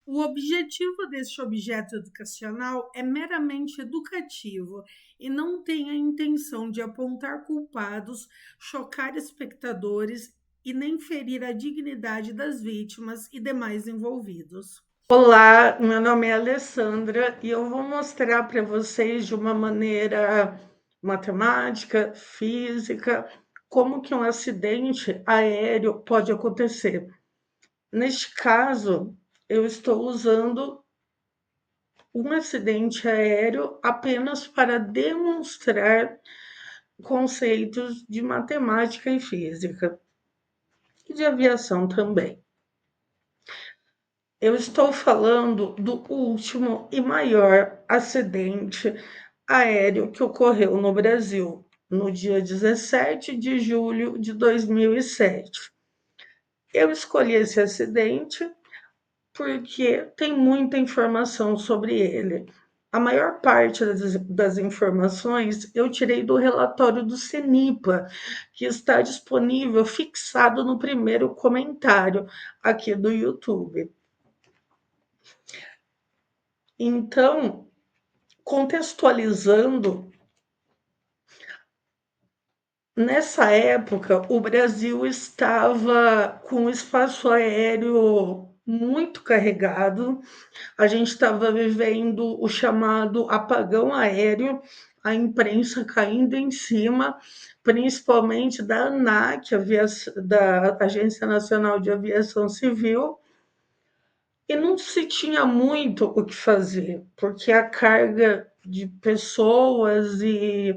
O objetivo deste objeto educacional é meramente educativo e não tem a intenção de apontar culpados, chocar espectadores e nem ferir a dignidade das vítimas e demais envolvidos. Olá, meu nome é Alessandra e eu vou mostrar para vocês de uma maneira matemática, física, como que um acidente aéreo pode acontecer. Neste caso, eu estou usando um acidente aéreo apenas para demonstrar conceitos de matemática e física, e de aviação também. Eu estou falando do último e maior acidente aéreo que ocorreu no Brasil, no dia 17 de julho de 2007. Eu escolhi esse acidente porque tem muita informação sobre ele. A maior parte das informações eu tirei do relatório do CENIPA, que está disponível fixado no primeiro comentário aqui do YouTube. Então, contextualizando, nessa época o Brasil estava com o espaço aéreo muito carregado, a gente estava vivendo o chamado apagão aéreo, a imprensa caindo em cima, principalmente da ANAC, da Agência Nacional de Aviação Civil, e não se tinha muito o que fazer, porque a carga de pessoas e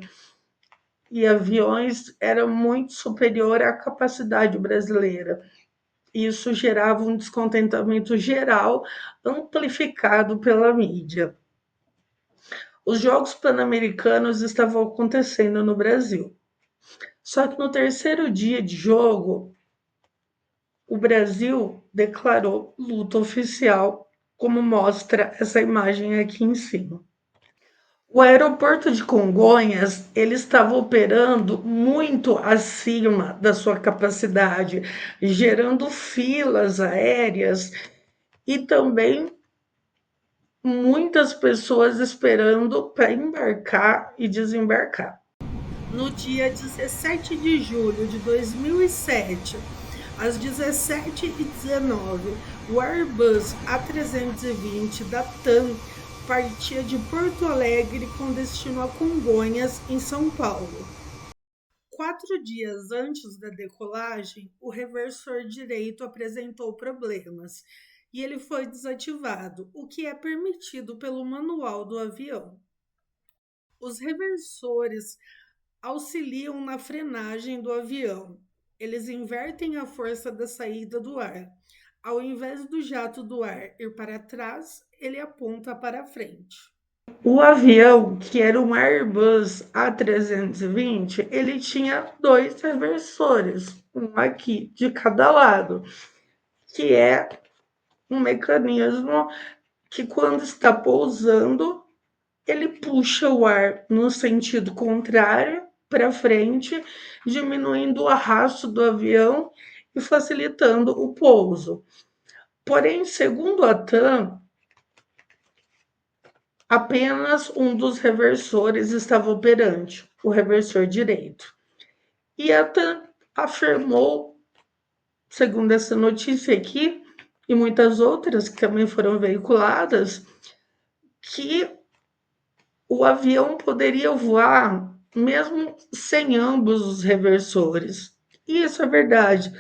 aviões era muito superior à capacidade brasileira. Isso gerava um descontentamento geral, amplificado pela mídia. Os Jogos Pan-Americanos estavam acontecendo no Brasil. Só que no terceiro dia de jogo, o Brasil declarou luta oficial, como mostra essa imagem aqui em cima. O aeroporto de Congonhas, ele estava operando muito acima da sua capacidade, gerando filas aéreas e também muitas pessoas esperando para embarcar e desembarcar. No dia 17 de julho de 2007, às 17h19, o Airbus A320 da TAM partia de Porto Alegre com destino a Congonhas, em São Paulo. 4 dias antes da decolagem, o reversor direito apresentou problemas e ele foi desativado, o que é permitido pelo manual do avião. Os reversores auxiliam na frenagem do avião. Eles invertem a força da saída do ar. Ao invés do jato do ar ir para trás, ele aponta para frente. O avião, que era um Airbus A320, ele tinha dois reversores, um aqui de cada lado, que é um mecanismo que, quando está pousando, ele puxa o ar no sentido contrário para frente, diminuindo o arrasto do avião e facilitando o pouso. Porém, segundo a TAM, apenas um dos reversores estava operante, o reversor direito. E a TAM afirmou, segundo essa notícia aqui, e muitas outras que também foram veiculadas, que o avião poderia voar mesmo sem ambos os reversores. E isso é verdade,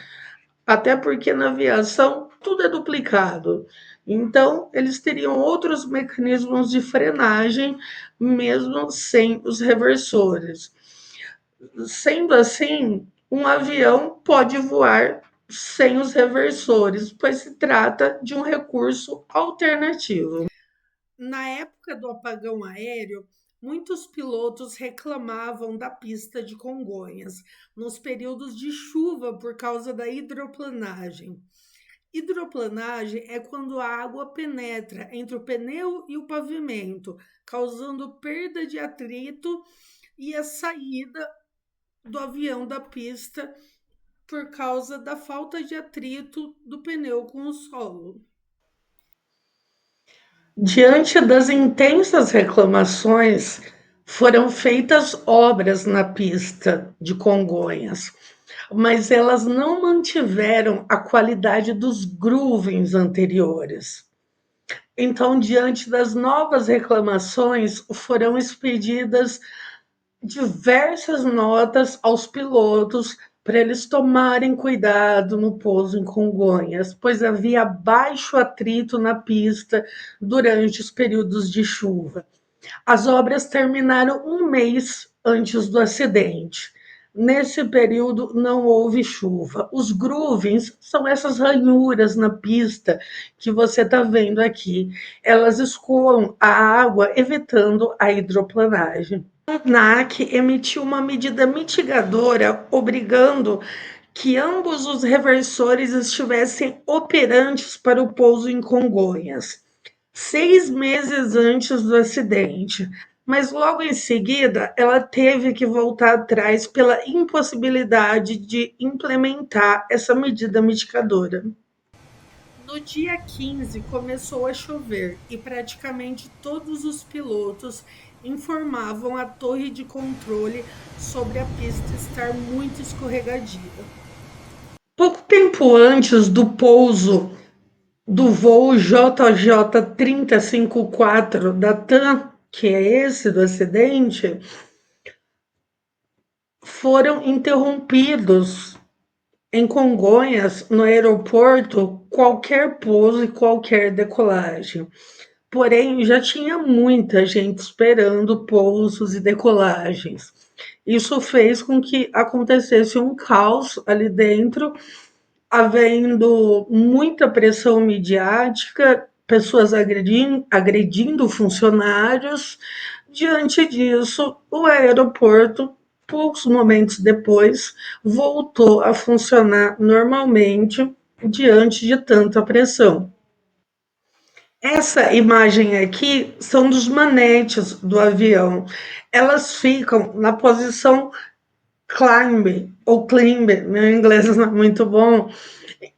até porque na aviação tudo é duplicado. Então, eles teriam outros mecanismos de frenagem, mesmo sem os reversores. Sendo assim, um avião pode voar sem os reversores, pois se trata de um recurso alternativo. Na época do apagão aéreo, muitos pilotos reclamavam da pista de Congonhas, nos períodos de chuva por causa da hidroplanagem. Hidroplanagem é quando a água penetra entre o pneu e o pavimento, causando perda de atrito e a saída do avião da pista por causa da falta de atrito do pneu com o solo. Diante das intensas reclamações, foram feitas obras na pista de Congonhas, mas elas não mantiveram a qualidade dos groovings anteriores. Então, diante das novas reclamações, foram expedidas diversas notas aos pilotos para eles tomarem cuidado no pouso em Congonhas, pois havia baixo atrito na pista durante os períodos de chuva. As obras terminaram um mês antes do acidente. Nesse período não houve chuva. Os groovings são essas ranhuras na pista que você está vendo aqui. Elas escoam a água, evitando a hidroplanagem. A ANAC emitiu uma medida mitigadora, obrigando que ambos os reversores estivessem operantes para o pouso em Congonhas, 6 meses antes do acidente, mas logo em seguida ela teve que voltar atrás pela impossibilidade de implementar essa medida mitigadora. No dia 15 começou a chover e praticamente todos os pilotos informavam a torre de controle sobre a pista estar muito escorregadia. Pouco tempo antes do pouso do voo JJ 3054 da TAM, que é esse do acidente, foram interrompidos em Congonhas, no aeroporto, qualquer pouso e qualquer decolagem. Porém, já tinha muita gente esperando pousos e decolagens. Isso fez com que acontecesse um caos ali dentro, havendo muita pressão midiática, pessoas agredindo funcionários. Diante disso, o aeroporto, poucos momentos depois, voltou a funcionar normalmente diante de tanta pressão. Essa imagem aqui são dos manetes do avião. Elas ficam na posição climb ou climb, meu inglês não é muito bom,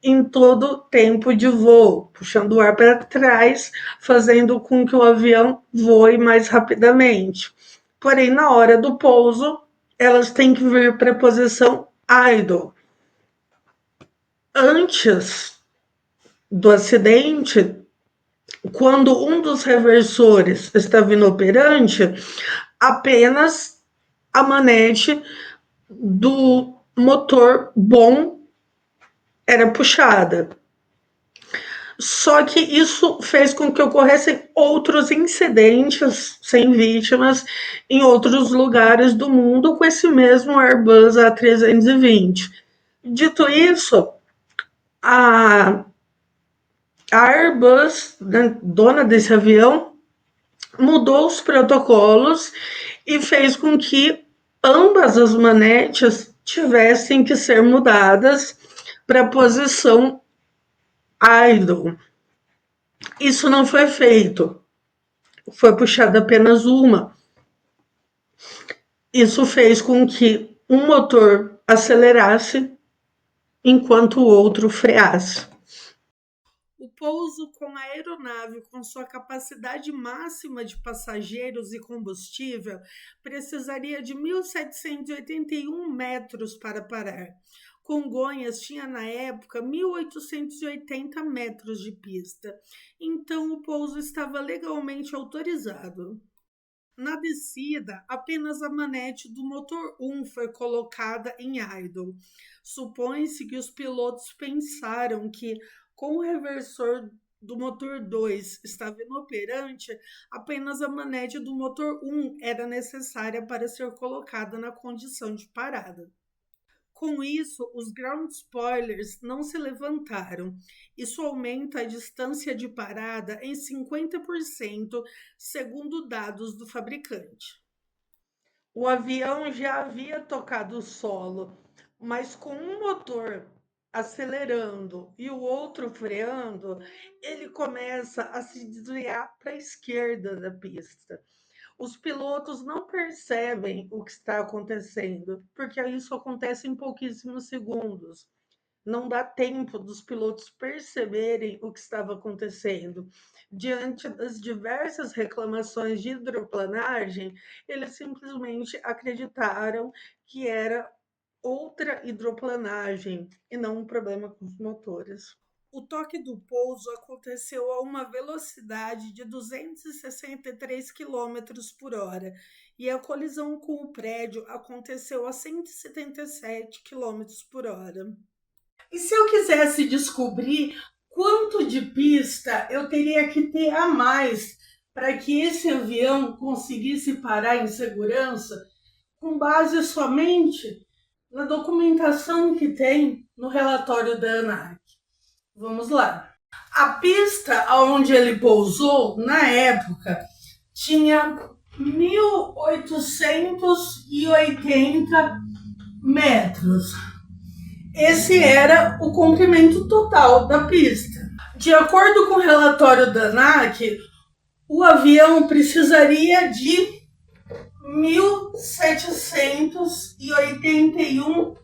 em todo tempo de voo, puxando o ar para trás, fazendo com que o avião voe mais rapidamente. Porém, na hora do pouso, elas têm que vir para a posição idle. Antes do acidente, quando um dos reversores estava inoperante, apenas a manete do motor bom era puxada. Só que isso fez com que ocorressem outros incidentes sem vítimas em outros lugares do mundo com esse mesmo Airbus A320. Dito isso, a, a Airbus, né, dona desse avião, mudou os protocolos e fez com que ambas as manetes tivessem que ser mudadas para a posição idle. Isso não foi feito, foi puxada apenas uma. Isso fez com que um motor acelerasse enquanto o outro freasse. O pouso com a aeronave, com sua capacidade máxima de passageiros e combustível, precisaria de 1.781 metros para parar. Congonhas tinha na época 1.880 metros de pista, então o pouso estava legalmente autorizado. Na descida, apenas a manete do motor 1 foi colocada em idle. Supõe-se que os pilotos pensaram que, com o reversor do motor 2 estava inoperante, apenas a manete do motor 1 era necessária para ser colocada na condição de parada. Com isso, os ground spoilers não se levantaram. Isso aumenta a distância de parada em 50%, segundo dados do fabricante. O avião já havia tocado o solo, mas com um motor acelerando e o outro freando, ele começa a se desviar para a esquerda da pista. Os pilotos não percebem o que está acontecendo, porque isso acontece em pouquíssimos segundos. não dá tempo dos pilotos perceberem o que estava acontecendo. Diante das diversas reclamações de hidroplanagem, eles simplesmente acreditaram que era outra hidroplanagem e não um problema com os motores. O toque do pouso aconteceu a uma velocidade de 263 quilômetros por hora e a colisão com o prédio aconteceu a 177 quilômetros por hora. E se eu quisesse descobrir quanto de pista eu teria que ter a mais para que esse avião conseguisse parar em segurança, com base somente na documentação que tem no relatório da ANAC? Vamos lá. A pista onde ele pousou, na época, tinha 1.880 metros. Esse era o comprimento total da pista. De acordo com o relatório da ANAC, o avião precisaria de 1.781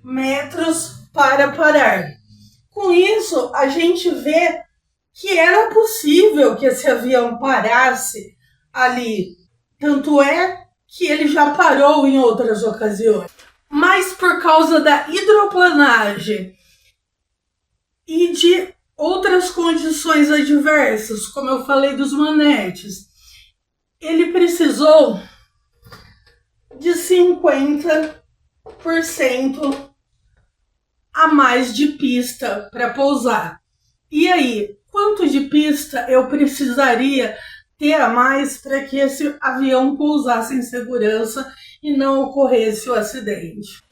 metros para parar. Com isso, a gente vê que era possível que esse avião parasse ali. Tanto é que ele já parou em outras ocasiões. Mas por causa da hidroplanagem e de outras condições adversas, como eu falei dos manetes, ele precisou de 50% a mais de pista para pousar. E aí, quanto de pista eu precisaria ter a mais para que esse avião pousasse em segurança e não ocorresse o acidente?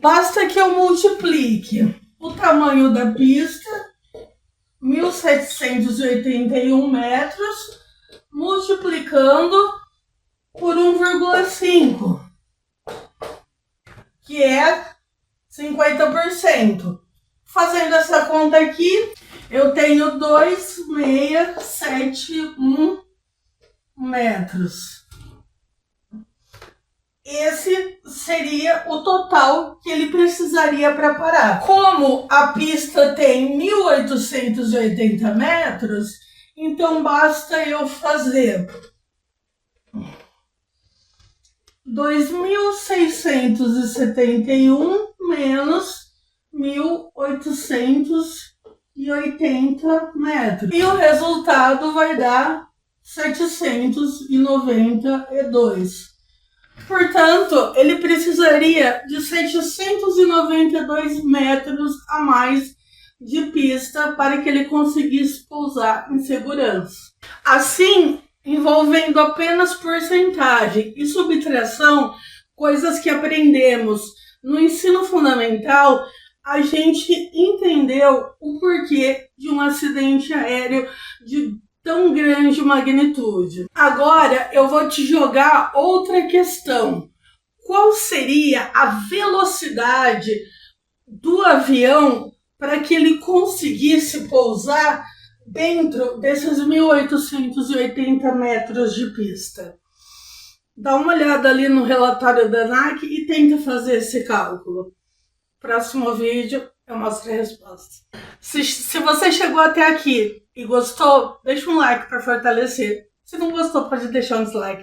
Basta que eu multiplique o tamanho da pista, 1.781 metros, multiplicando por 1,5, que é 50%. Fazendo essa conta aqui, eu tenho 2.671 metros. Esse seria o total que ele precisaria para parar. Como a pista tem 1.880 metros, então basta eu fazer 2.671 menos 1.880 metros. E o resultado vai dar 792. Portanto, ele precisaria de 792 metros a mais de pista para que ele conseguisse pousar em segurança. Assim, envolvendo apenas porcentagem e subtração, coisas que aprendemos no ensino fundamental, a gente entendeu o porquê de um acidente aéreo de tão grande magnitude. Agora eu vou te jogar outra questão. Qual seria a velocidade do avião para que ele conseguisse pousar dentro desses 1.880 metros de pista? Dá uma olhada ali no relatório da ANAC e tenta fazer esse cálculo. Próximo vídeo eu mostro a resposta. Se você chegou até aqui e gostou, deixa um like para fortalecer. Se não gostou, pode deixar um dislike.